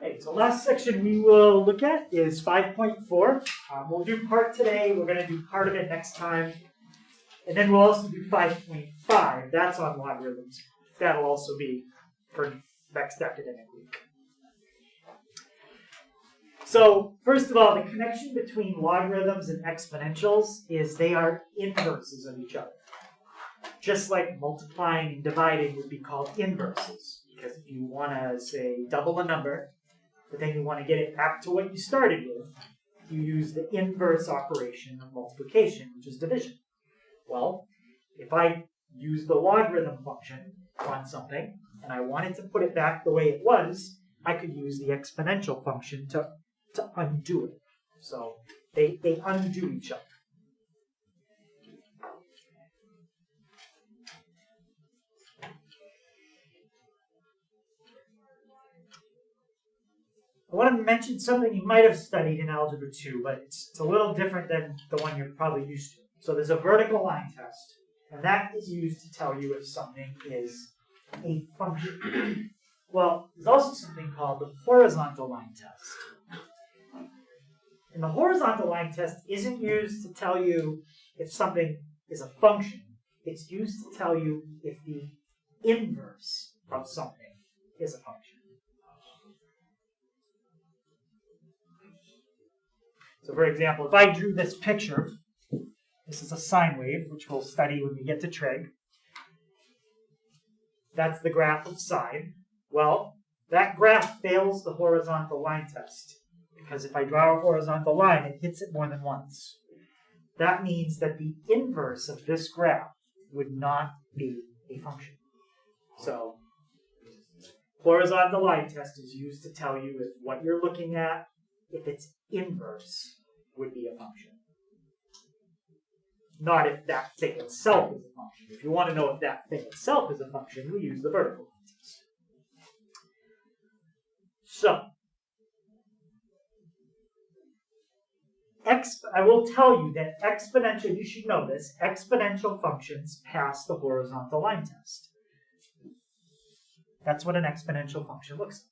Okay, so last section we will look at is 5.4. We'll do part today. We're going to do part of it next time. And then we'll also do 5.5. That's on logarithms. That'll also be for next academic week. So first of all, the connection between logarithms and exponentials is they are inverses of each other. Just like multiplying and dividing would be called inverses. Because if you want to, say, double a number, but then you want to get it back to what you started with, you use the inverse operation of multiplication, which is division. Well, if I use the logarithm function on something, and I wanted to put it back the way it was, I could use the exponential function to undo it. So they undo each other. I want to mention something you might have studied in Algebra 2, but it's a little different than the one you're probably used to. So there's a vertical line test, and that is used to tell you if something is a function. Well, there's also something called the horizontal line test. And the horizontal line test isn't used to tell you if something is a function. It's used to tell you if the inverse of something is a function. So for example, if I drew this picture, this is a sine wave, which we'll study when we get to trig. That's the graph of sine. Well, that graph fails the horizontal line test, because if I draw a horizontal line, it hits it more than once. That means that the inverse of this graph would not be a function. So, horizontal line test is used to tell you if what you're looking at, if its inverse would be a function. Not if that thing itself is a function. If you want to know if that thing itself is a function, we use the vertical line test. So, I will tell you that exponential, you should know this, exponential functions pass the horizontal line test. That's what an exponential function looks like.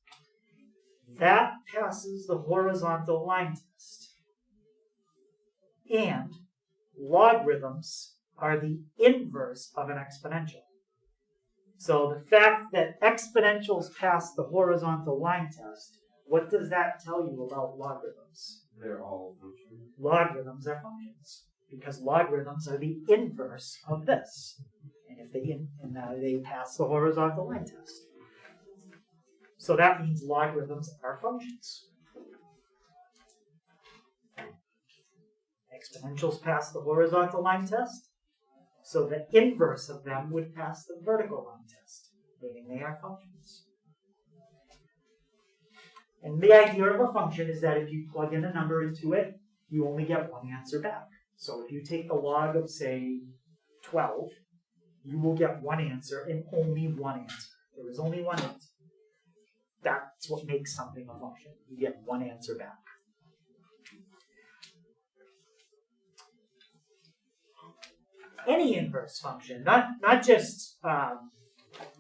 That passes the horizontal line test. And logarithms are the inverse of an exponential. So the fact that exponentials pass the horizontal line test, what does that tell you about logarithms? They're all functions. Logarithms are functions, because logarithms are the inverse of this. And if they pass the horizontal line test. So that means logarithms are functions. Exponentials pass the horizontal line test, so the inverse of them would pass the vertical line test, meaning they are functions. And the idea of a function is that if you plug in a number into it, you only get one answer back. So if you take the log of, say, 12, you will get one answer and only one answer. There is only one answer. That's what makes something a function. You get one answer back. Any inverse function, not just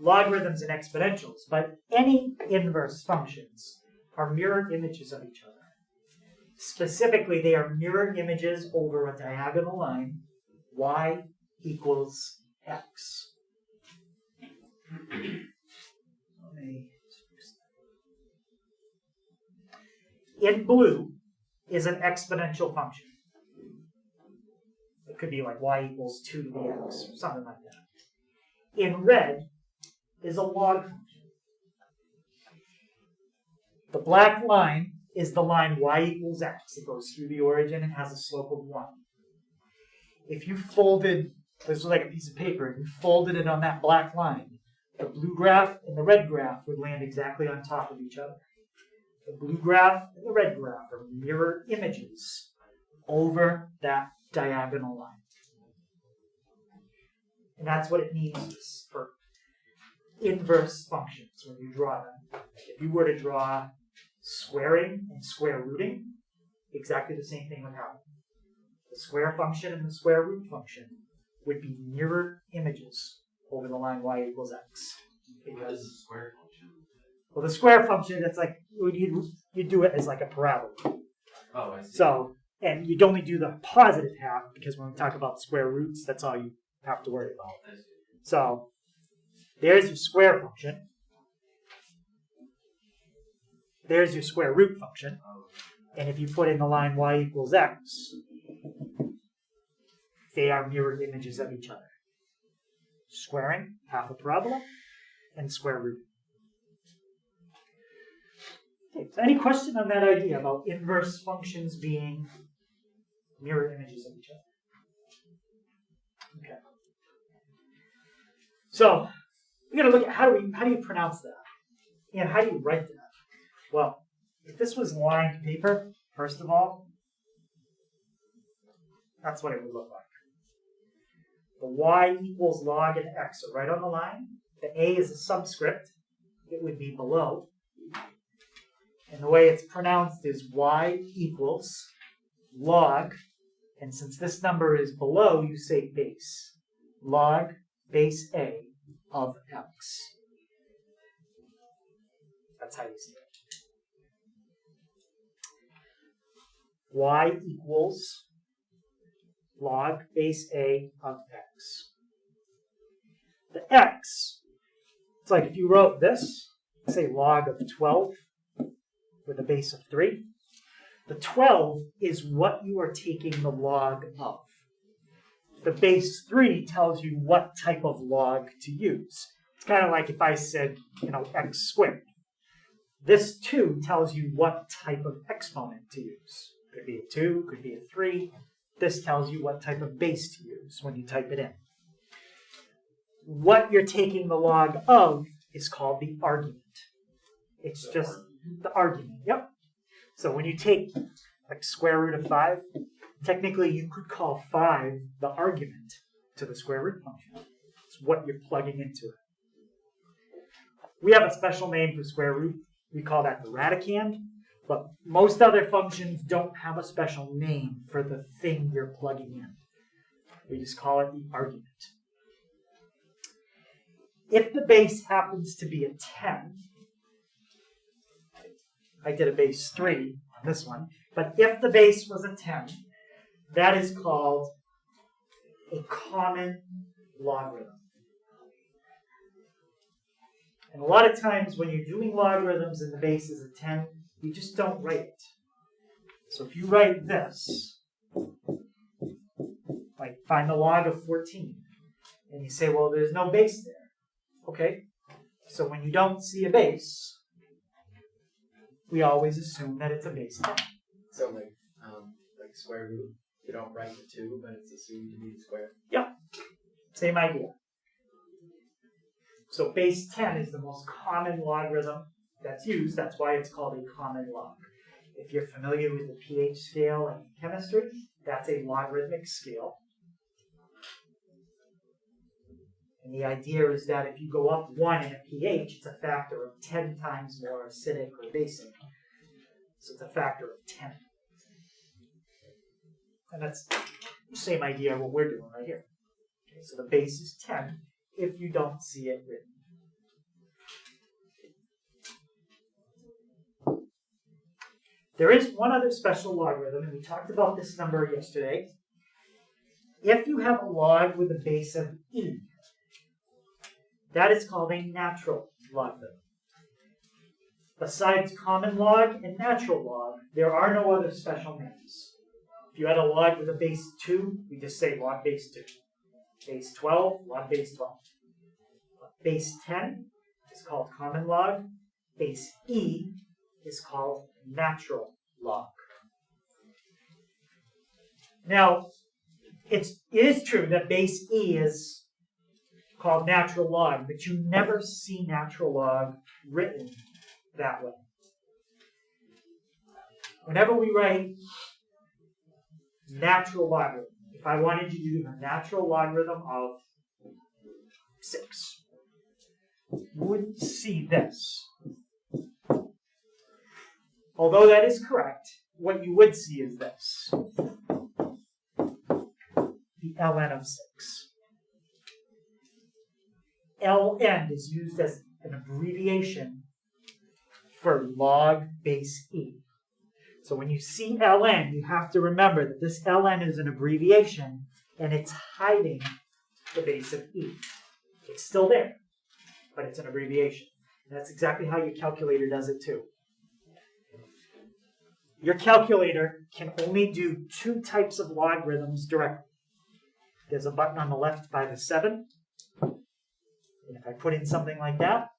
logarithms and exponentials, but any inverse functions are mirror images of each other. Specifically, they are mirror images over a diagonal line, y equals x. In blue is an exponential function. It could be like y equals 2 to the x, or something like that. In red is a log function. The black line is the line y equals x. It goes through the origin and has a slope of 1. If you folded, this was like a piece of paper, if you folded it on that black line, the blue graph and the red graph would land exactly on top of each other. The blue graph and the red graph are mirror images over that diagonal line. And that's what it means for inverse functions when you draw them. If you were to draw squaring and square rooting, exactly the same thing would happen. The square function and the square root function would be mirror images over the line y equals x. What is the square function? Well, the square function, that's like, you do it as like a parabola. Oh, I see. So, and you'd only do the positive half, because when we talk about square roots, that's all you have to worry about. I see. So, there's your square function. There's your square root function. And if you put in the line y equals x, they are mirror images of each other. Squaring, half a parabola, and square root. Okay, so any question on that idea about inverse functions being mirror images of each other? Okay. So we're going to look at how do you pronounce that? And how do you write that? Well, if this was lined paper, first of all, that's what it would look like. The y equals log and x are right on the line. The a is a subscript. It would be below. And the way it's pronounced is y equals log. And since this number is below, you say base. Log base a of x. That's how you say it. Y equals log base a of x. The x, it's like if you wrote this, say log of 12 with a base of 3. The 12 is what you are taking the log of. The base 3 tells you what type of log to use. It's kind of like if I said, x squared. This 2 tells you what type of exponent to use. Could be a 2, could be a 3. This tells you what type of base to use when you type it in. What you're taking the log of is called the argument. It's just the argument. Yep. So when you take like square root of 5, technically you could call 5 the argument to the square root function. It's what you're plugging into it. We have a special name for square root. We call that the radicand. But most other functions don't have a special name for the thing you're plugging in. We just call it the argument. If the base happens to be a 10, I did a base 3 on this one, but if the base was a 10, that is called a common logarithm. And a lot of times when you're doing logarithms and the base is a 10, you just don't write it. So if you write this, like find the log of 14, and you say, well, there's no base there. Okay, so when you don't see a base, we always assume that it's a base 10. So like square root, you don't write the 2, but it's assumed to be square. Yep, same idea. So base 10 is the most common logarithm that's used. That's why it's called a common log. If you're familiar with the pH scale in chemistry, that's a logarithmic scale. And the idea is that if you go up 1 in a pH, it's a factor of 10 times more acidic or basic. So it's a factor of 10. And that's the same idea of what we're doing right here. Okay, so the base is 10 if you don't see it written. There is one other special logarithm, and we talked about this number yesterday. If you have a log with a base of e, that is called a natural logarithm. Besides common log and natural log, there are no other special names. If you had a log with a base 2, we just say log base 2. Base 12, log base 12. Base 10 is called common log. Base e is called natural log. Now, it is true that base e is called natural log, but you never see natural log written that way. Whenever we write natural logarithm, if I wanted you to do a natural logarithm of 6, you wouldn't see this. Although that is correct, what you would see is this. The ln of 6. ln is used as an abbreviation for log base e. So when you see ln, you have to remember that this ln is an abbreviation and it's hiding the base of e. It's still there, but it's an abbreviation. And that's exactly how your calculator does it too. Your calculator can only do two types of logarithms directly. There's a button on the left by the 7. And if I put in something like that,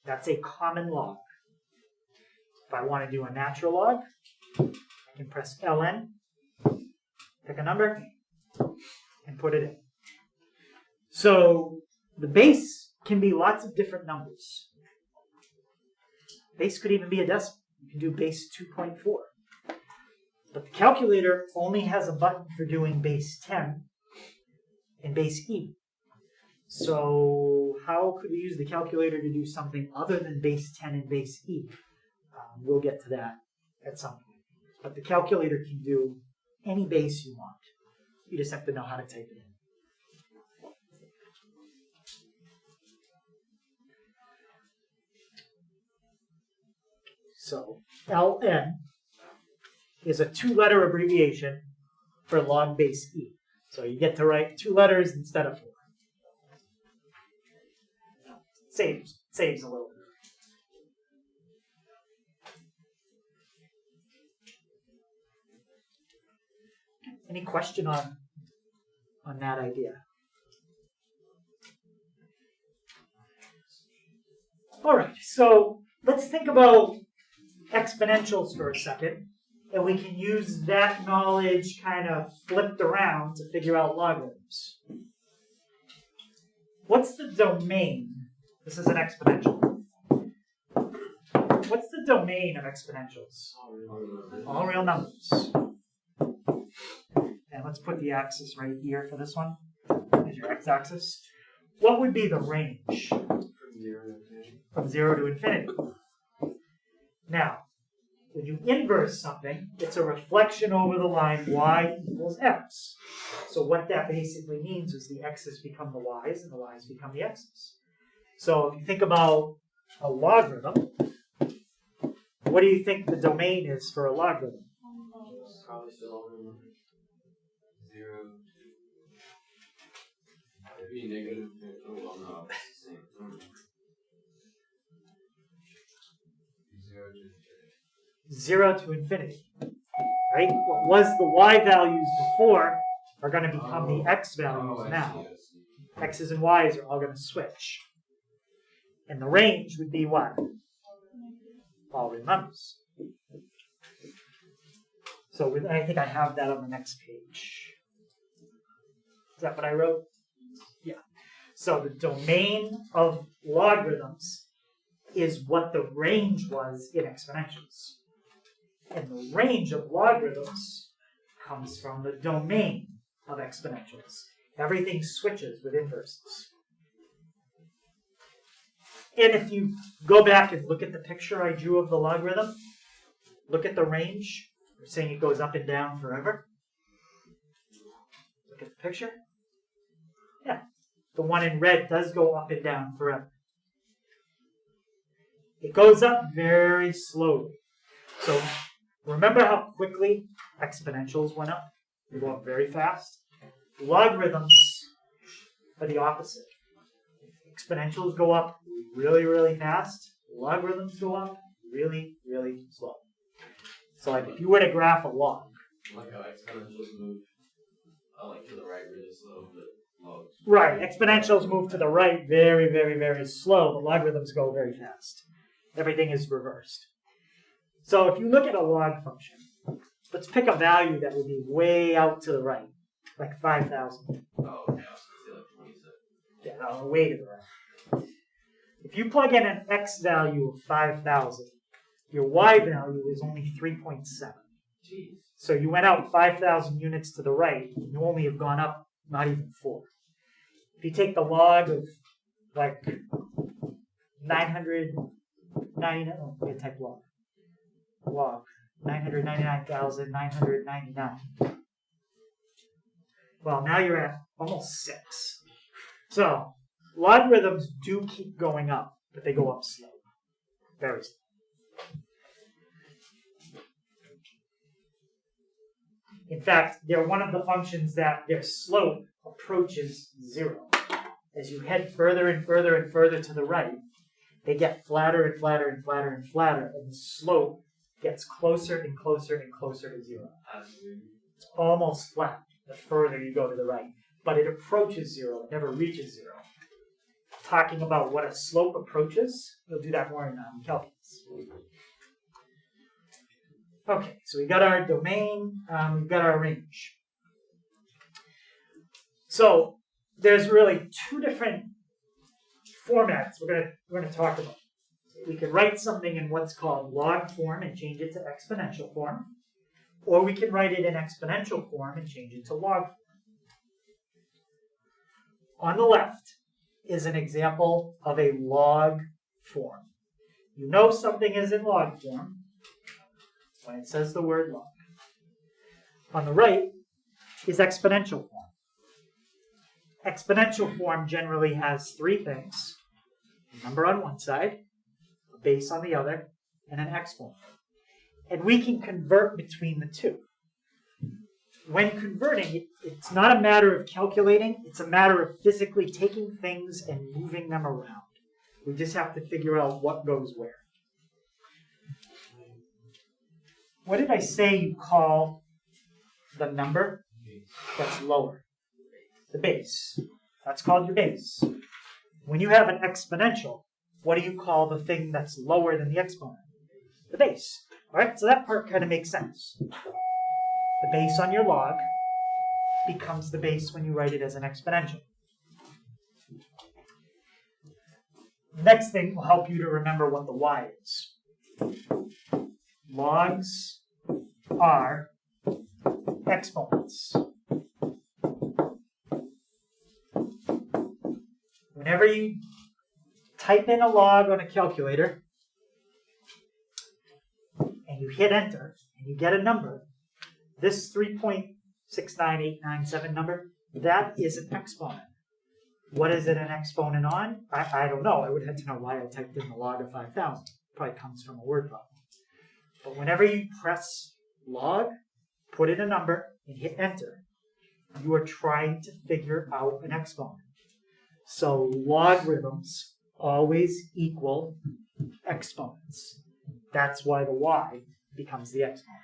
that's a common log. If I want to do a natural log, I can press ln, pick a number, and put it in. So the base can be lots of different numbers. Base could even be a decimal. You can do base 2.4. But the calculator only has a button for doing base 10 and base e. So how could we use the calculator to do something other than base 10 and base e? We'll get to that at some point. But the calculator can do any base you want. You just have to know how to type it in. So ln is a 2-letter abbreviation for log base e. So you get to write 2 letters instead of 4. Saves a little bit. Any question on that idea? All right, so let's think about exponentials for a second, and we can use that knowledge kind of flipped around to figure out logarithms. What's the domain? This is an exponential. What's the domain of exponentials? All real numbers. And let's put the axis right here for this one as your x-axis. What would be the range? From 0 to infinity. Now, when you inverse something, it's a reflection over the line y equals x. So what that basically means is the x's become the y's and the y's become the x's. So if you think about a logarithm, what do you think the domain is for a logarithm? Probably still over 0 to it'd be negative. Oh well, no, it's the same. 0 to infinity. Right? What was the y values before are going to become the x values now. X's and y's are all going to switch. And the range would be what? All real numbers. So I think I have that on the next page. Is that what I wrote? Yeah. So the domain of logarithms is what the range was in exponentials. And the range of logarithms comes from the domain of exponentials. Everything switches with inverses. And if you go back and look at the picture I drew of the logarithm, look at the range. We're saying it goes up and down forever. Look at the picture. Yeah, the one in red does go up and down forever. It goes up very slowly. So remember how quickly exponentials went up? They go up very fast. Logarithms are the opposite. Exponentials go up really, really fast. Logarithms go up really, really slow. So like if you were to graph a log. Like how exponentials move like to the right really slow, but logs. Right, exponentials move to the right very, very, very slow, but logarithms go very fast. Everything is reversed. So if you look at a log function, let's pick a value that would be way out to the right, like 5,000. Oh, okay, I was going to say like 26. Yeah, no, way to the right. If you plug in an x value of 5,000, your y value is only 3.7. Jeez. So you went out 5,000 units to the right, and you only have gone up not even 4. If you take the log of like 999, oh, we type log. Log 999,999. Well, now you're at almost 6. So logarithms do keep going up, but they go up slow. Very slow. In fact, they're one of the functions that their slope approaches 0. As you head further and further and further to the right, they get flatter and flatter and flatter and flatter, and the slope gets closer and closer and closer to 0. It's almost flat the further you go to the right, but it approaches 0. It never reaches 0. Talking about what a slope approaches, we'll do that more in calculus. Okay, so we got our domain, we've got our range. So there's really two different formats we're gonna talk about. We can write something in what's called log form and change it to exponential form, or we can write it in exponential form and change it to log form. On the left is an example of a log form. You know something is in log form when it says the word log. On the right is exponential form. Exponential form generally has three things: a number on one side, a base on the other, and an exponent. And we can convert between the two. When converting, it's not a matter of calculating, it's a matter of physically taking things and moving them around. We just have to figure out what goes where. What did I say you call the number that's lower? The base. That's called your base. When you have an exponential, what do you call the thing that's lower than the exponent? The base. All right, so that part kind of makes sense. The base on your log becomes the base when you write it as an exponential. The next thing will help you to remember what the y is. Logs are exponents. Whenever you type in a log on a calculator and you hit enter and you get a number, this 3.69897 number, that is an exponent. What is it an exponent on? I don't know. I would have to know why I typed in the log of 5,000. Probably comes from a word problem. But whenever you press log, put in a number, and hit enter, you are trying to figure out an exponent. So logarithms always equal exponents. That's why the y becomes the exponent.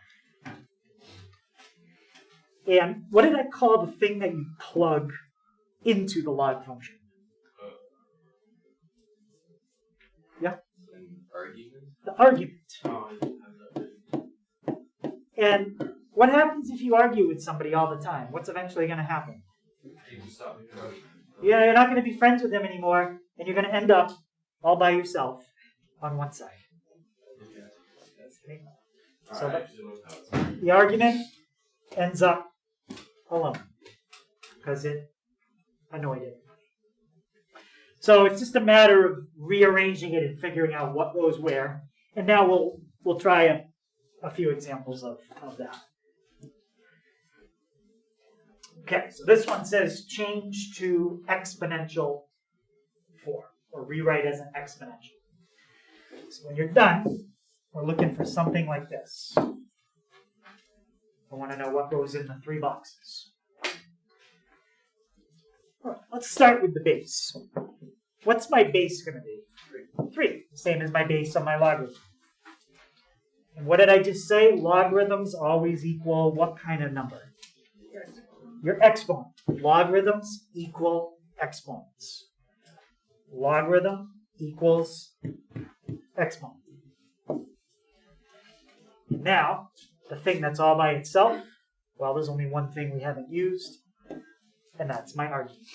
And what did I call the thing that you plug into the log function? Yeah? Argument? The argument. Oh, I didn't have that. And what happens if you argue with somebody all the time? What's eventually going to happen? You stop me from arguing. Yeah, you're not going to be friends with them anymore, and you're going to end up all by yourself on one side. Okay. So the argument ends up alone because it annoyed it. So it's just a matter of rearranging it and figuring out what goes where. And now we'll try a few examples of that. Okay, so this one says change to exponential form, or rewrite as an exponential. So when you're done, we're looking for something like this. I want to know what goes in the three boxes. All right, let's start with the base. What's my base going to be? 3, same as my base on my logarithm. And what did I just say? Logarithms always equal what kind of number? Your exponent. Logarithms equal exponents. Logarithm equals exponent. And now, the thing that's all by itself, well, there's only one thing we haven't used, and that's my argument.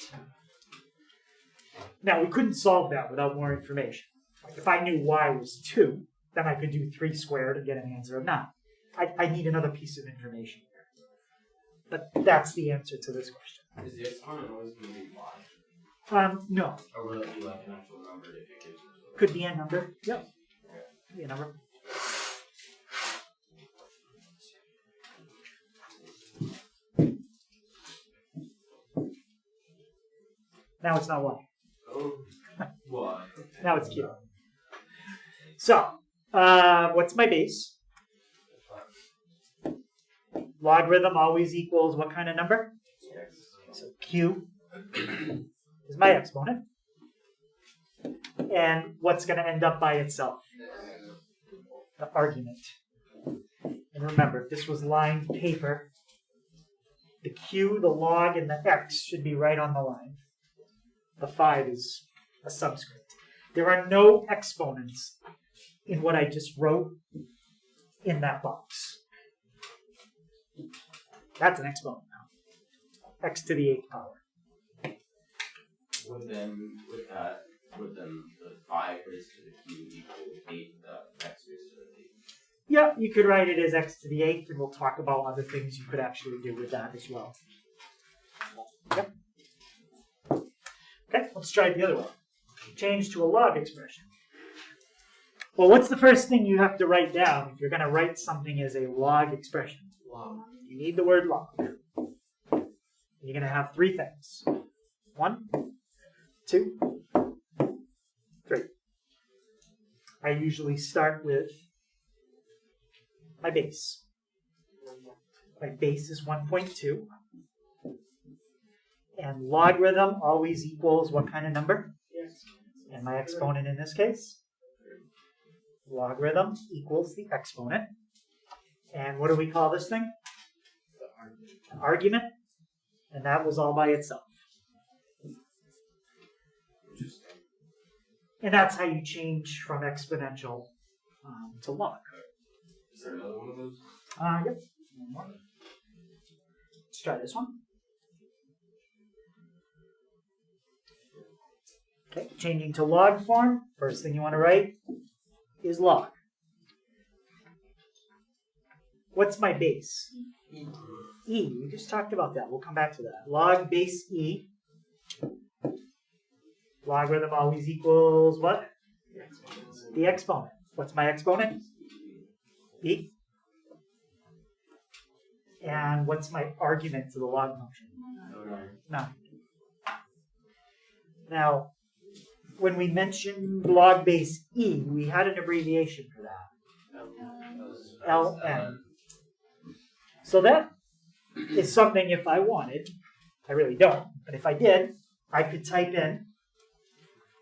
Now, we couldn't solve that without more information. Like if I knew y was 2, then I could do 3 squared and get an answer of 9. I need another piece of information here. But that's the answer to this question. Is the exponent always going to be y? No. Or will it be like an actual number if it gives you? Could be a number. Yep. Could be a number. Now it's not y. Oh, y. Now it's cute. So, what's my base? Logarithm always equals what kind of number? So q is my exponent. And what's going to end up by itself? The argument. And remember, if this was lined paper, the q, the log, and the x should be right on the line. The 5 is a subscript. There are no exponents in what I just wrote in that box. That's an exponent now. X to the 8th power. Would then the 5 raised to the q equal 8 x raised to the 8? Yeah, you could write it as x to the 8th, and we'll talk about other things you could actually do with that as well. Yep. Okay, let's try it the other way. Change to a log expression. Well, what's the first thing you have to write down if you're going to write something as a log expression? Log. You need the word log. You're going to have 3 things. 1, 2, 3. I usually start with my base. My base is 1.2. And logarithm always equals what kind of number? Yes. And my exponent in this case? Logarithm equals the exponent. And what do we call this thing? The argument. Argument. And that was all by itself. Interesting. And that's how you change from exponential to log. Is there another one of those? Yep. One more. Let's try this one. Okay, changing to log form. First thing you want to write is log. What's my base? E. We just talked about that. We'll come back to that. Log base E. Logarithm always equals what? The exponent. What's my exponent? E. And what's my argument to the log function? 9. Now, when we mentioned log base E, we had an abbreviation for that. LN. So that is something, if I wanted, I really don't, but if I did, I could type in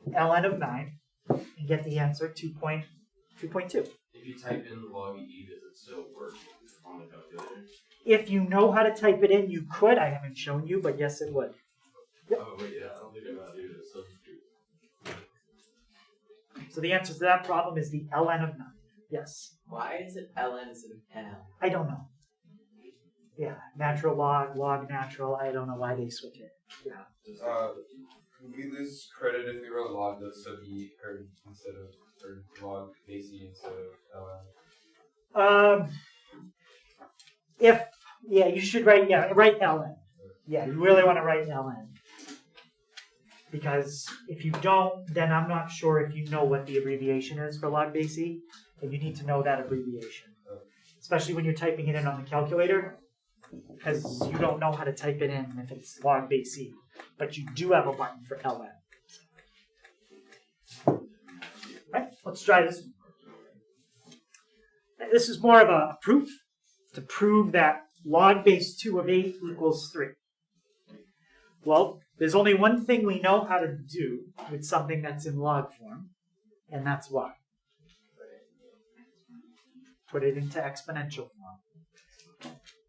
ln of 9 and get the answer 2.2. If you type in log e, does it still work on the calculator? If you know how to type it in, you could. I haven't shown you, but yes, it would. Yep. Oh, wait, yeah, I don't think I got to do this. So the answer to that problem is the ln of 9. Yes. Why is it ln instead of l? I don't know. Yeah, natural log, log natural. I don't know why they switch it. Yeah. Would we lose credit if we wrote log sub e instead of log base e instead of ln? You should write ln. Yeah, you really want to write ln. Because if you don't, then I'm not sure if you know what the abbreviation is for log base e, and you need to know that abbreviation. Especially when you're typing it in on the calculator, because you don't know how to type it in if it's log base e. But you do have a button for ln. Right, let's try this. This is more of a proof, to prove that log base 2 of 8 equals 3. Well, there's only one thing we know how to do with something that's in log form, and that's what? Put it into exponential form.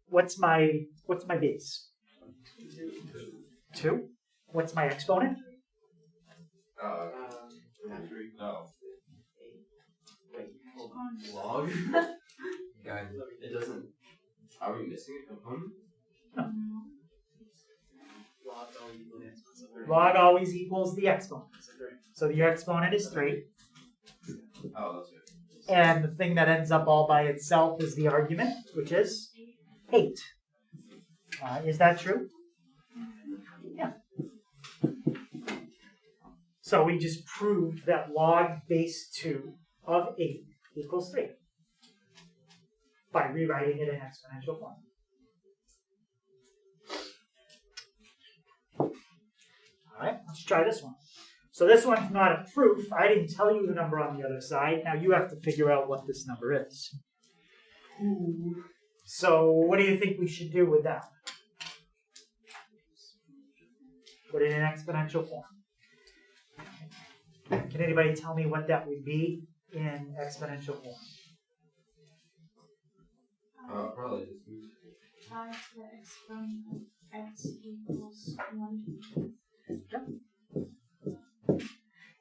What's my base? 2. What's my exponent? 3. No. Wait, hold on. Log? Guys, It doesn't. Are we missing a component? No. Log always equals Log always equals the exponent. So your exponent is 3. Oh, that's good. And the thing that ends up all by itself is the argument, which is 8. Is that true? Yeah. So we just proved that log base 2 of 8 equals 3 by rewriting it in exponential form. All right, let's try this one. So this one's not a proof. I didn't tell you the number on the other side. Now you have to figure out what this number is. So what do you think we should do with that? Put it in exponential form. Can anybody tell me what that would be in exponential form? Probably just use 5 to the x from x equals 1.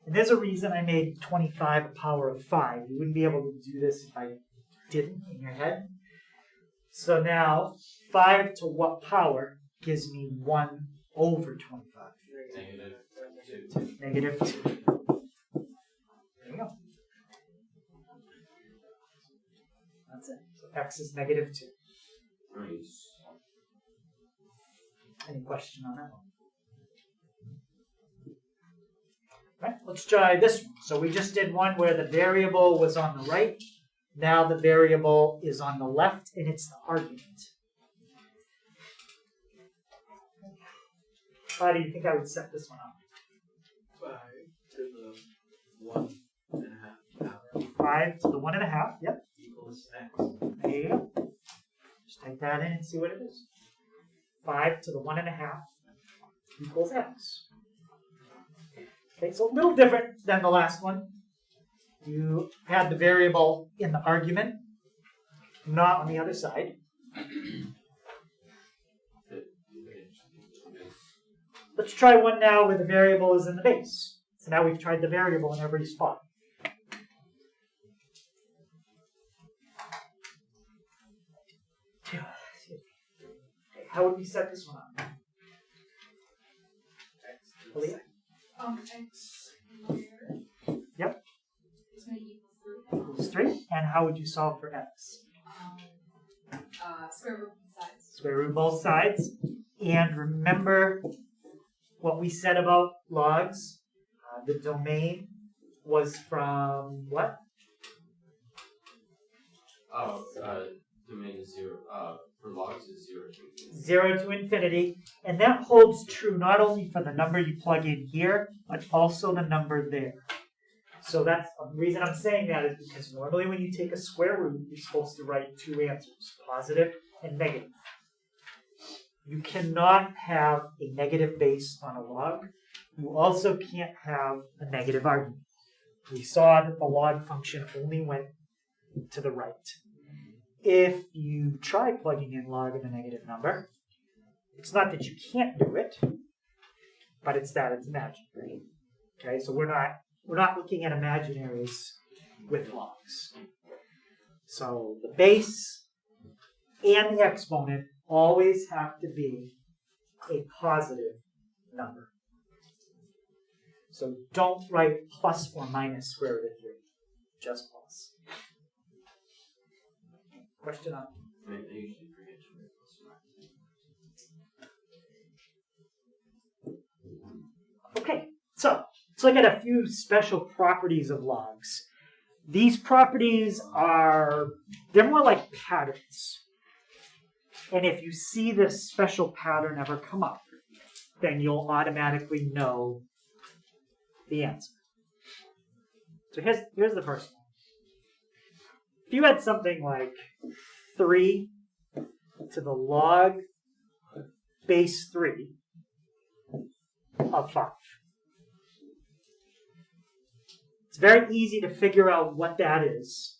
And there's a reason I made 25 a power of 5. You wouldn't be able to do this if I didn't in your head. So now, 5 to what power gives me 1 over 25? -2. Negative 2. There you go. That's it. So x is negative 2. Nice. Any question on that one? Right, let's try this one. So we just did one where the variable was on the right. Now the variable is on the left, and it's the argument. How do you think I would set this one up? 5 to the 1.5 power 5 to the 1.5, yep. equals x. There you go. Just type that in and see what it is. 5 to the 1.5 equals x. Okay, so a little different than the last one. You had the variable in the argument, not on the other side. Let's try one now where the variable is in the base. So now we've tried the variable in every spot. How would we set this one up? X to the Aaliyah? second. X squared Yep. is going to equal 3. Equals 3. And how would you solve for x? Square root of sides. Square root both sides. And remember what we said about logs. The domain was from what? Domain is 0. For logs is 0 to infinity. 0 to infinity. And that holds true not only for the number you plug in here, but also the number there. So that's the reason I'm saying that is because normally when you take a square root, you're supposed to write two answers, positive and negative. You cannot have a negative base on a log. You also can't have a negative argument. We saw that the log function only went to the right. If you try plugging in log of a negative number, it's not that you can't do it, but it's that it's imaginary. Okay, so we're not looking at imaginaries with logs. So the base and the exponent always have to be a positive number. So don't write plus or minus square root of 3, just plus. Question on? I usually forget to write plus or minus. Okay, so let's look at a few special properties of logs. These properties they're more like patterns. And if you see this special pattern ever come up, then you'll automatically know the answer. So here's the first one. If you had something like 3 to the log base 3 of 5. It's very easy to figure out what that is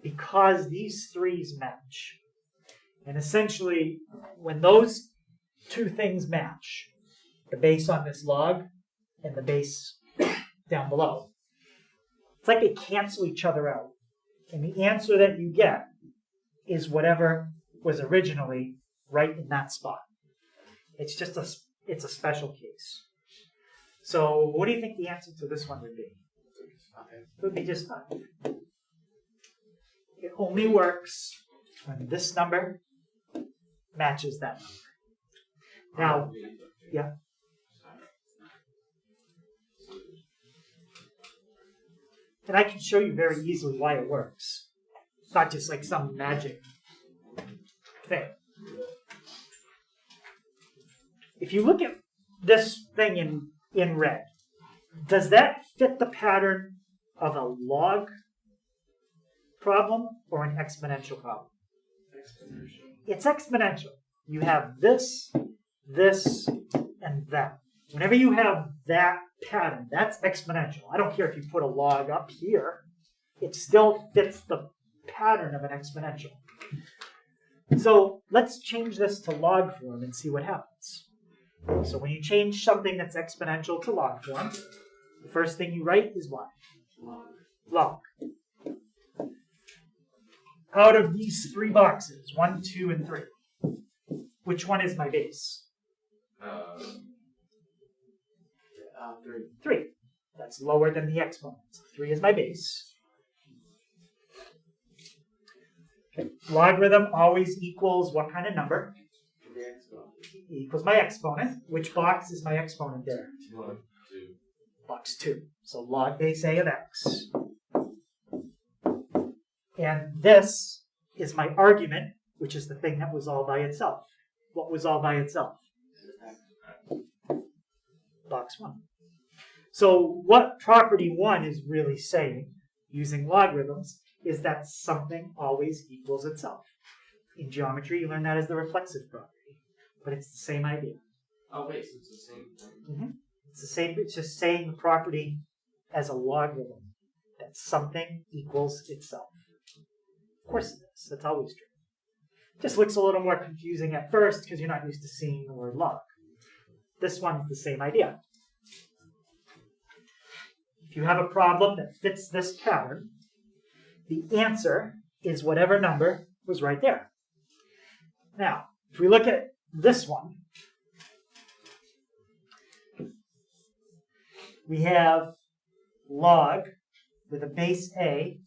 because these 3's match. And essentially, when those two things match, the base on this log and the base down below, it's like they cancel each other out. And the answer that you get is whatever was originally right in that spot. It's just it's a special case. So what do you think the answer to this one would be? It would be just 5. It only works when this number matches that number. Now, yeah. And I can show you very easily why it works. It's not just like some magic thing. If you look at this thing in red, Does that fit the pattern of a log problem or an exponential problem? Exponential. It's exponential. You have this, this, and that. Whenever you have that pattern, that's exponential. I don't care if you put a log up here. It still fits the pattern of an exponential. So let's change this to log form and see what happens. So when you change something that's exponential to log form, the first thing you write is what? Log. Out of these three boxes, 1, 2, and 3, which one is my base? 3. 3. That's lower than the exponent. 3 is my base. Okay. Logarithm always equals what kind of number? The exponent. Equals my exponent. Which box is my exponent there? 1, 2. Box 2. So log base A of x. And this is my argument, which is the thing that was all by itself. What was all by itself? Box 1. So what property 1 is really saying, using logarithms, is that something always equals itself. In geometry, you learn that as the reflexive property, but it's the same idea. Oh wait, so it's the same thing. It's the same. It's just saying the property as a logarithm, that something equals itself. Of course it is. That's always true. Just looks a little more confusing at first because you're not used to seeing the word log. This one's the same idea. If you have a problem that fits this pattern, the answer is whatever number was right there. Now, if we look at this one, we have log with a base A.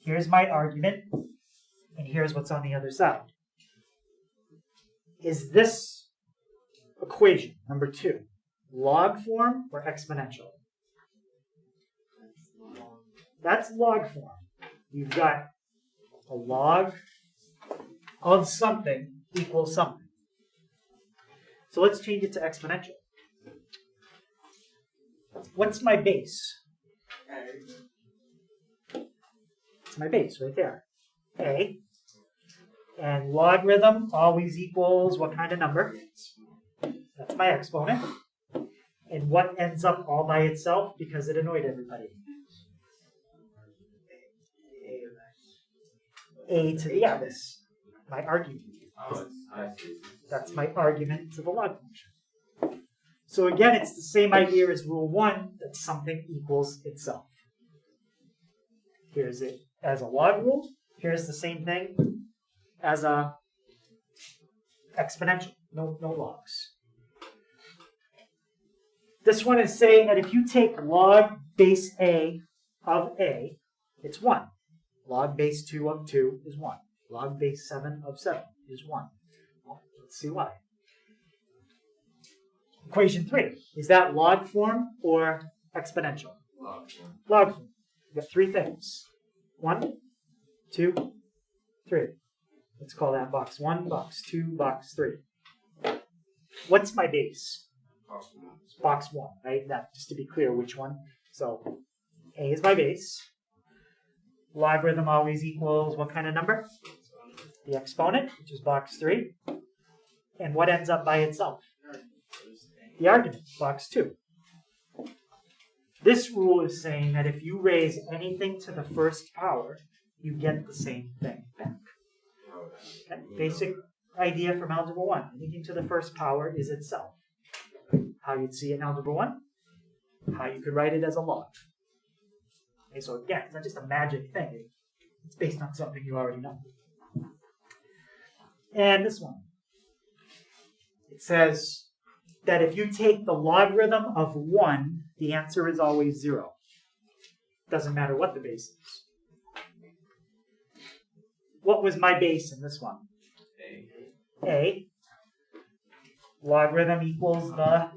Here's my argument, and here's what's on the other side. Is this equation, number 2, log form or exponential? That's log form. You've got a log of something equals something. So let's change it to exponential. What's my base? It's my base right there. A. And logarithm always equals what kind of number? That's my exponent. And what ends up all by itself because it annoyed everybody? A to the x. My argument. Oh, I see. That's my argument to the log function. So again, it's the same idea as rule 1, that something equals itself. Here's it as a log rule. Here's the same thing as a exponential. No logs. This one is saying that if you take log base A of A, it's 1. Log base 2 of 2 is 1. Log base 7 of 7 is 1. Well, let's see why. Equation 3. Is that log form or exponential? Log form. Log form. We've got 3 things. 1, 2, 3. Let's call that box 1, box 2, box 3. What's my base? Box 1, right? That, just to be clear which one. So A is my base. Logarithm always equals what kind of number? The exponent, which is box 3. And what ends up by itself? The argument, box 2. This rule is saying that if you raise anything to the first power, you get the same thing back. Okay? Basic idea from Algebra 1. Anything to the first power is itself. How you'd see it in Algebra 1, how you could write it as a log. Okay, so again, it's not just a magic thing. It's based on something you already know. And this one. It says that if you take the logarithm of 1, the answer is always 0. Doesn't matter what the base is. What was my base in this one? A. Logarithm equals the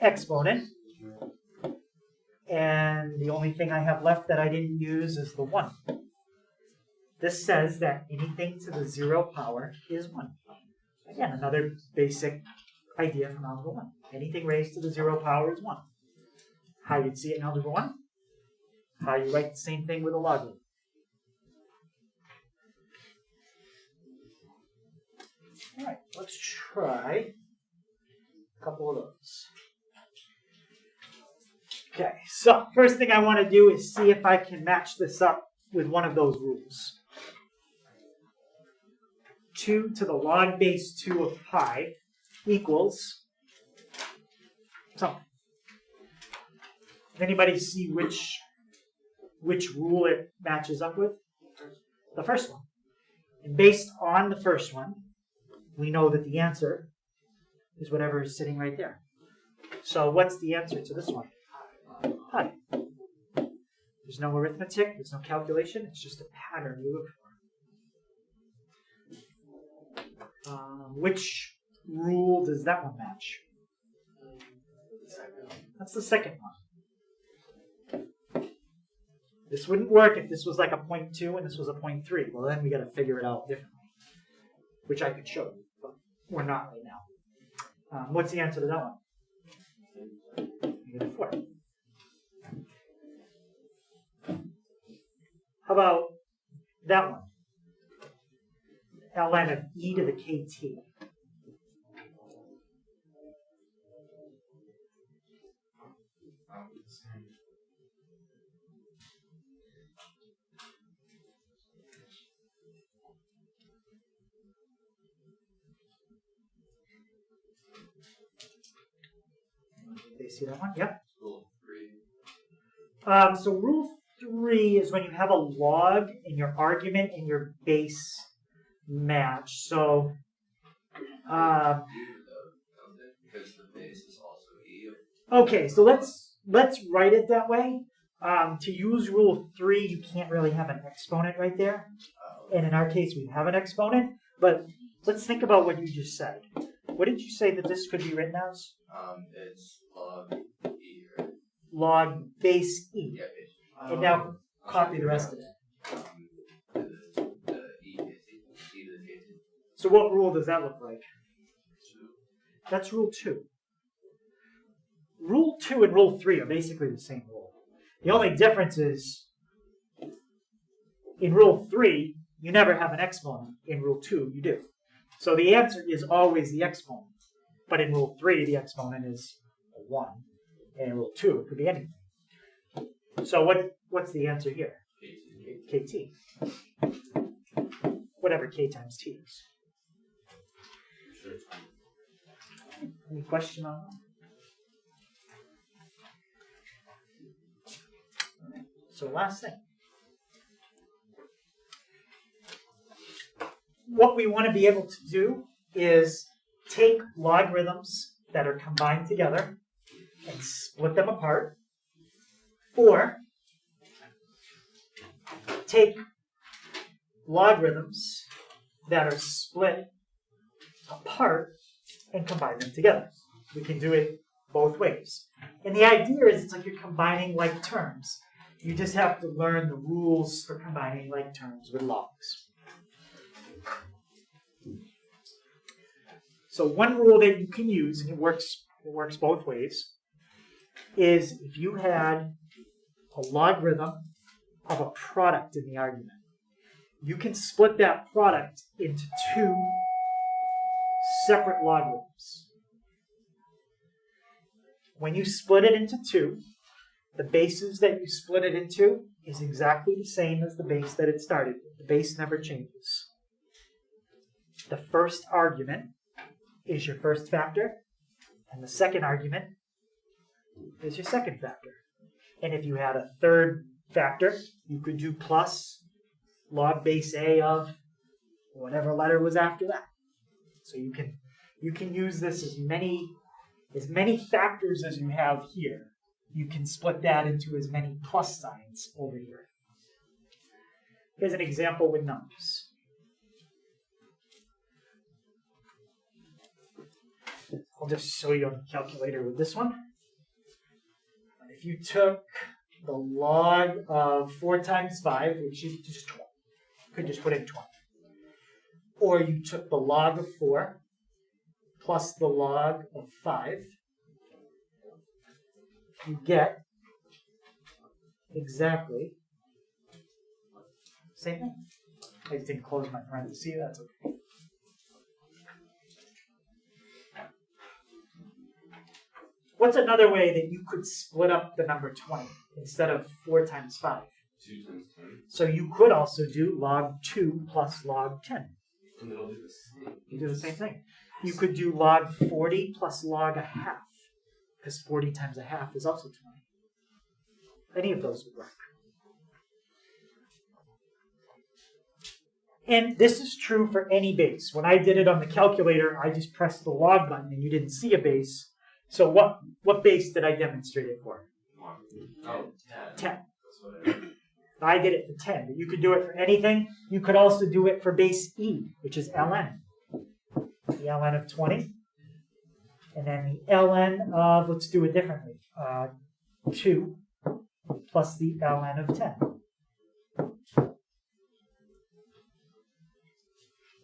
exponent. And the only thing I have left that I didn't use is the 1. This says that anything to the 0 power is 1. Again, another basic idea from Algebra 1. Anything raised to the 0 power is 1. How you'd see it in algebra 1? How you write the same thing with a logarithm. All right, let's try a couple of those. Okay, so first thing I want to do is see if I can match this up with one of those rules. 2 to the log base 2 of pi equals something. Does anybody see which rule it matches up with? The first one. And based on the first one, we know that the answer is whatever is sitting right there. So what's the answer to this one? Pi. There's no arithmetic, there's no calculation, it's just a pattern we look for. Which rule does that one match? That's the second one. This wouldn't work if this was like a 0.2 and this was a 0.3. Well, then we got to figure it out differently, which I could show you, but we're not right now. What's the answer to that one? -4. How about that one? ln of e to the kt. They see that one? Yep. Rule 3. So rule 3 is when you have a log and your argument and your base match. So Because the base is also e. okay, so let's write it that way. To use rule 3, you can't really have an exponent right there. And in our case, we have an exponent. But let's think about what you just said. What did you say that this could be written as? It's log e. Right? Log base e. Yeah, base. And now copy the rest of it. The e is e to the kt. So what rule does that look like? 2. That's rule 2. Rule 2 and rule 3 are basically the same rule. The only difference is in rule 3, you never have an exponent. In rule 2, you do. So the answer is always the exponent. But in rule 3, the exponent is a 1. And in rule 2, it could be anything. So what's the answer here? kt. Kt. Whatever k times t is. Sure it's Any question on that? So last thing. What we want to be able to do is take logarithms that are combined together and split them apart, or take logarithms that are split apart and combine them together. We can do it both ways. And the idea is it's like you're combining like terms. You just have to learn the rules for combining like terms with logs. So one rule that you can use, and it works both ways, is if you had a logarithm of a product in the argument, you can split that product into 2 separate logarithms. When you split it into 2, the bases that you split it into is exactly the same as the base that it started with. The base never changes. The first argument is your first factor, and the second argument is your second factor. And if you had a third factor, you could do plus log base a of whatever letter was after that. So you can use this as many factors as you have here. You can split that into as many plus signs over here. Here's an example with numbers. I'll just show you on the calculator with this one. If you took the log of 4 times 5, which is just 20, you could just put in 20. Or you took the log of 4 plus the log of 5, you get exactly same thing. I just didn't close my parentheses, that's okay. What's another way that you could split up the number 20 instead of 4 times 5? 2 times 10. So you could also do log 2 plus log 10. And it'll do the same. You do the same thing. You could do log 40 plus log a half, because 40 times a half is also 20. Any of those would work. And this is true for any base. When I did it on the calculator, I just pressed the log button and you didn't see a base. So what base did I demonstrate it for? Oh, 10. 10. That's what I did. I did it for 10, but you could do it for anything. You could also do it for base E, which is ln. The ln of 20. And then the ln of, let's do it differently, 2 plus the ln of 10.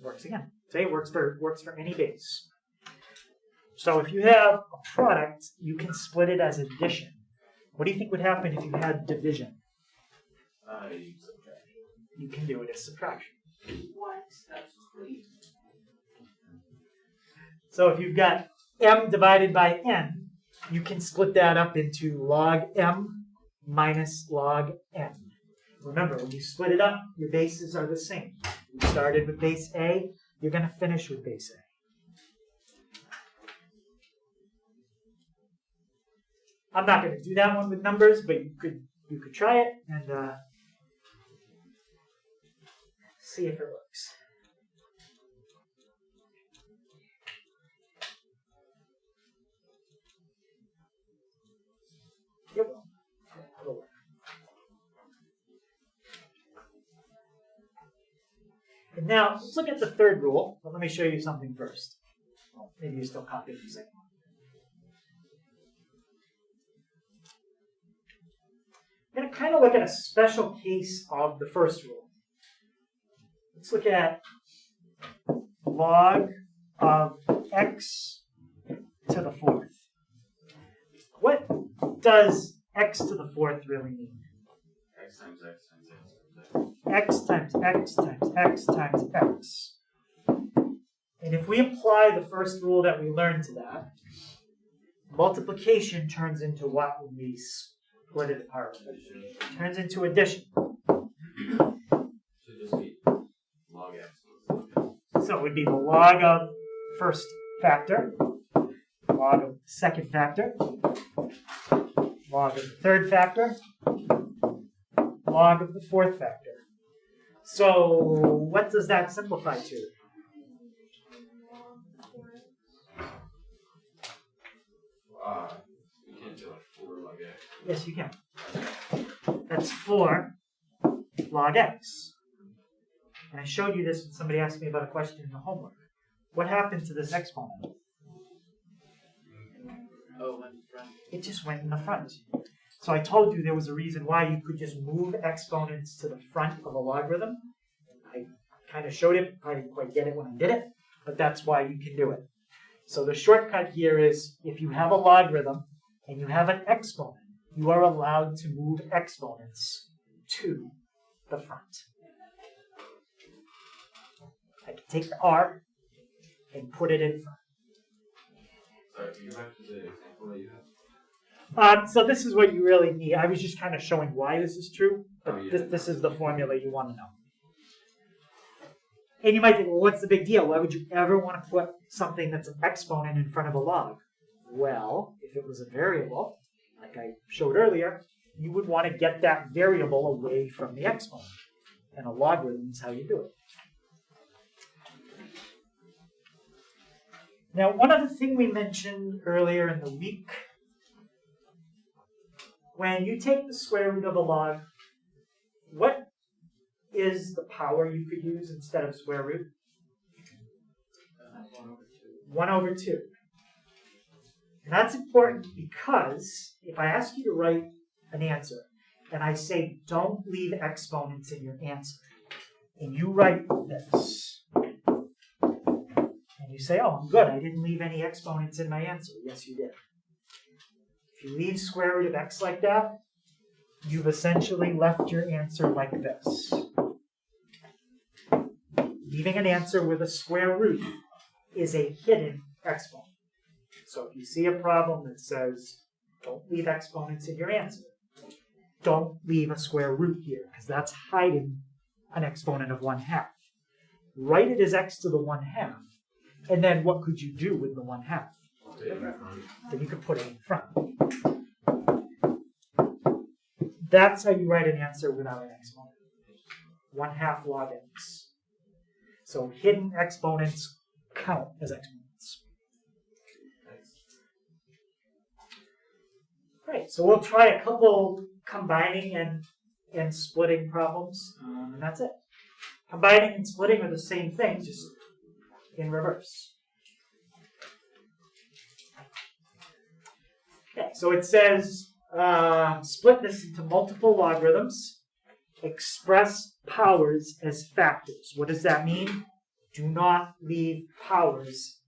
Works again. Say it works for any base. So if you have a product, you can split it as addition. What do you think would happen if you had division? You subtract. You can do it as subtraction. What? That's crazy. So if you've got m divided by n, you can split that up into log m minus log n. Remember, when you split it up, your bases are the same. You started with base A, you're going to finish with base A. I'm not going to do that one with numbers, but you could try it and see if it works. It will. It'll work. And now let's look at the third rule, but let me show you something first. Well, maybe you still copy the second one. I'm going to kind of look at a special case of the first rule. Let's look at log of x to the fourth. What does x to the fourth really mean? X times x times x. X times x times x times x. And if we apply the first rule that we learned to that, multiplication turns into what when we split it apart? It turns into addition. Should just be log x. So it would be the log of first factor, log of second factor, log of the third factor, log of the fourth factor. So what does that simplify to? You can't do like 4 log x. Yes, you can. That's 4 log x. And I showed you this when somebody asked me about a question in the homework. What happened to this exponent? Oh, in front. It just went in the front. So I told you there was a reason why you could just move exponents to the front of a logarithm. I kind of showed it, I didn't quite get it when I did it, but that's why you can do it. So the shortcut here is if you have a logarithm and you have an exponent, you are allowed to move exponents to the front. I can take the r and put it in front. Sorry, can you go back to the example that you had? So this is what you really need. I was just kind of showing why this is true, but Oh, yeah. this is the formula you want to know. And you might think, well, what's the big deal? Why would you ever want to put something that's an exponent in front of a log? Well, if it was a variable, like I showed earlier, you would want to get that variable away from the exponent. And a logarithm is how you do it. Now, one other thing we mentioned earlier in the week, when you take the square root of a log, what is the power you could use instead of square root? 1 over 2. And that's important because if I ask you to write an answer and I say don't leave exponents in your answer, and you write this, and you say, oh, I'm good, I didn't leave any exponents in my answer. Yes, you did. If you leave square root of x like that, you've essentially left your answer like this. Leaving an answer with a square root is a hidden exponent. So if you see a problem that says, don't leave exponents in your answer, don't leave a square root here, because that's hiding an exponent of 1/2. Write it as x to the 1/2, and then what could you do with the 1/2? Then you could put it in front. That's how you write an answer without an exponent. 1/2 log x. So hidden exponents count as exponents. Right, so we'll try a couple combining and splitting problems, and that's it. Combining and splitting are the same thing, just in reverse. Okay, so it says split this into multiple logarithms. Express powers as factors. What does that mean? Do not leave powers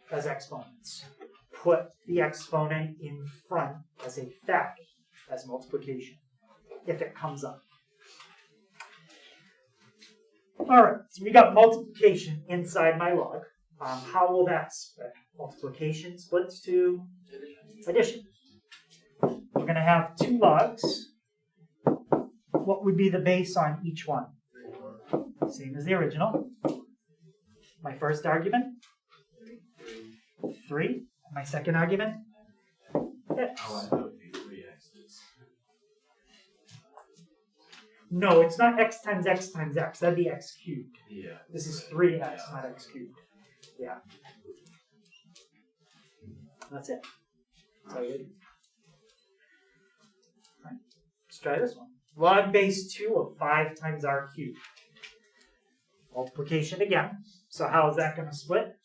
as exponents. Put the exponent in front as a factor, as multiplication, if it comes up. All right, so we got multiplication inside my log. How will that split? Multiplication splits to addition. We're going to have 2 logs. What would be the base on each one? Same as the original. My first argument, 3. My second argument, x. Oh, that would be 3x's. No, it's not x times x times x. That'd be x cubed. Yeah. This is 3x, not x cubed. Yeah. That's it. That's all you do. Right. Let's try this one. Log base 2 of 5 times r cubed. Multiplication again. So how is that going to split?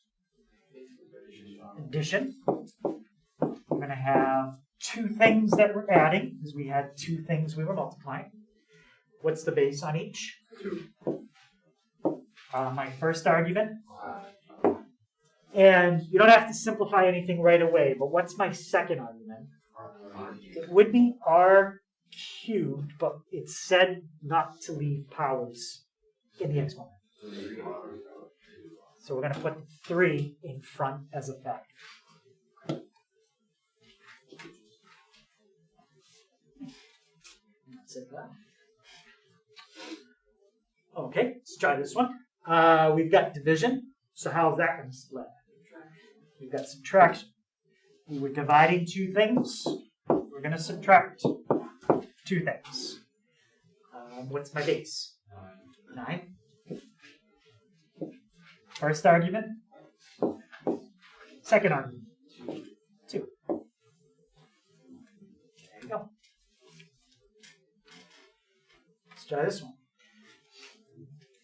Addition. We're going to have 2 things that we're adding, because we had 2 things we were multiplying. What's the base on each? 2. My first argument. And you don't have to simplify anything right away, but what's my second argument? It would be r cubed, but it's said not to leave powers in the exponent. So we're going to put 3 in front as a factor. That's it. Okay, let's try this one. We've got division. So how's that going to split? We've got subtraction. We were dividing 2 things. We're going to subtract 2 things. What's my base? 9. First argument. Second argument. 2. There you go. Let's try this one.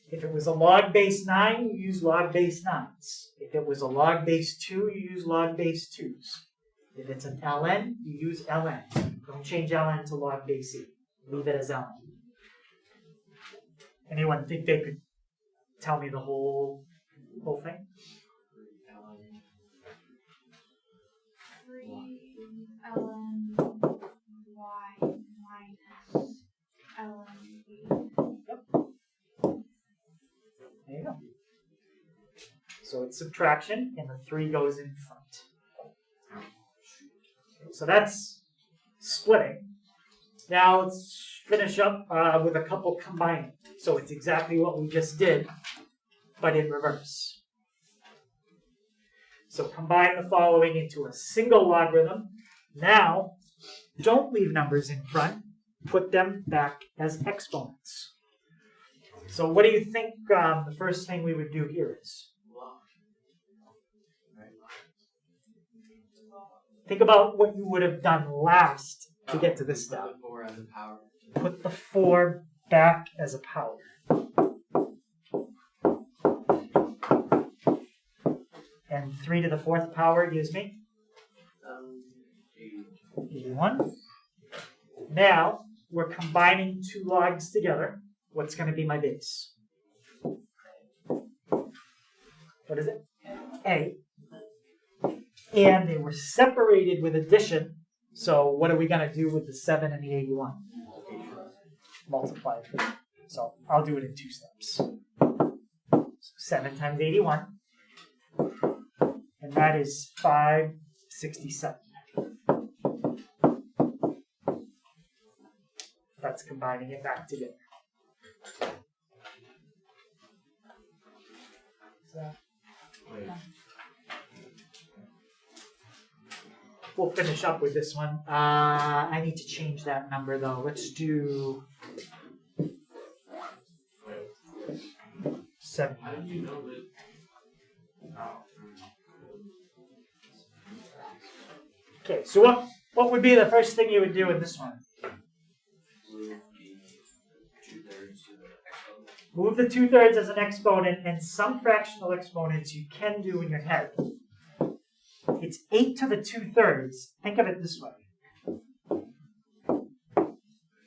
If it was a log base 9, you use log base 9s. If it was a log base 2, you use log base 2s. If it's an ln, you use ln. Don't change ln to log base e. Leave it as ln. Anyone think they could tell me the whole thing? 3 ln y minus ln b. There you go. So it's subtraction, and the 3 goes in front. So that's splitting. Now let's finish up with a couple combining. So it's exactly what we just did, but in reverse. So combine the following into a single logarithm. Now, don't leave numbers in front. Put them back as exponents. So what do you think the first thing we would do here is? Think about what you would have done last to get to this step. Put 4 as a power. Put the 4 back as a power. And 3 to the 4th power gives me 81. Now, we're combining 2 logs together. What's going to be my base? What is it? A. And they were separated with addition, So what are we going to do with the 7 and the 81? Multiply it. So I'll do it in 2 steps. So 7 times 81. And that is 567. That's combining it back together. So we'll finish up with this one. I need to change that number though. Let's do 7. How do you know that? Okay, so what would be the first thing you would do in this one? Move the 2/3 as an exponent, and some fractional exponents you can do in your head. It's 8 to the 2/3. Think of it this way.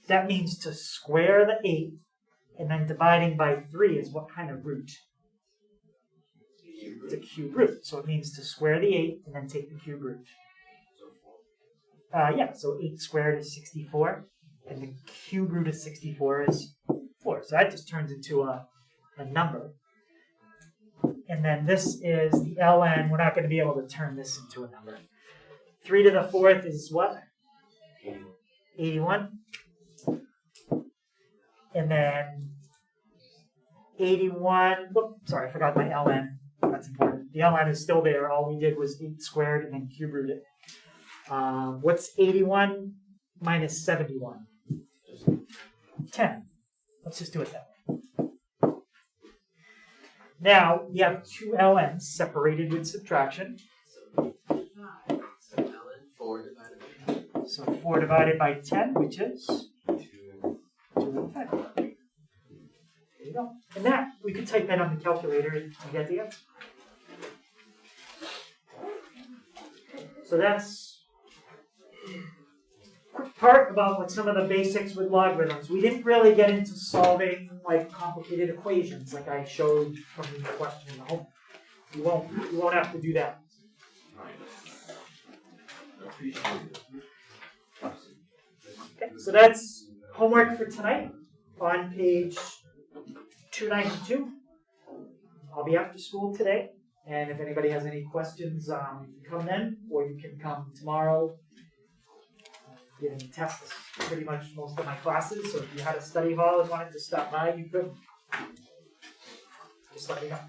That means to square the 8, and then dividing by 3 is what kind of root? It's a cube root. So it means to square the 8 and then take the cube root. Yeah, so 8 squared is 64, and the cube root of 64 is 4. So that just turns into a number. And then this is the ln. We're not going to be able to turn this into a number. 3 to the 4th is what? 81. And then 81. Oops, sorry, I forgot my ln. That's important. The ln is still there. All we did was 8 squared and then cube root it. What's 81 minus 71? 10. Let's just do it that way. Now, we have 2 ln's separated with subtraction. So ln 4 divided by 10. So 4 divided by 10, which is 2.5. There you go. And that, we could type that on the calculator and get the answer. So that's quick part about what some of the basics with logarithms. We didn't really get into solving like complicated equations like I showed from the question in the home. You won't have to do that. Okay, so that's homework for tonight on page 292. I'll be after school today, and if anybody has any questions, you can come then, or you can come tomorrow. Giving tests pretty much most of my classes, so if you had a study hall and wanted to stop by, you could. Just let me know.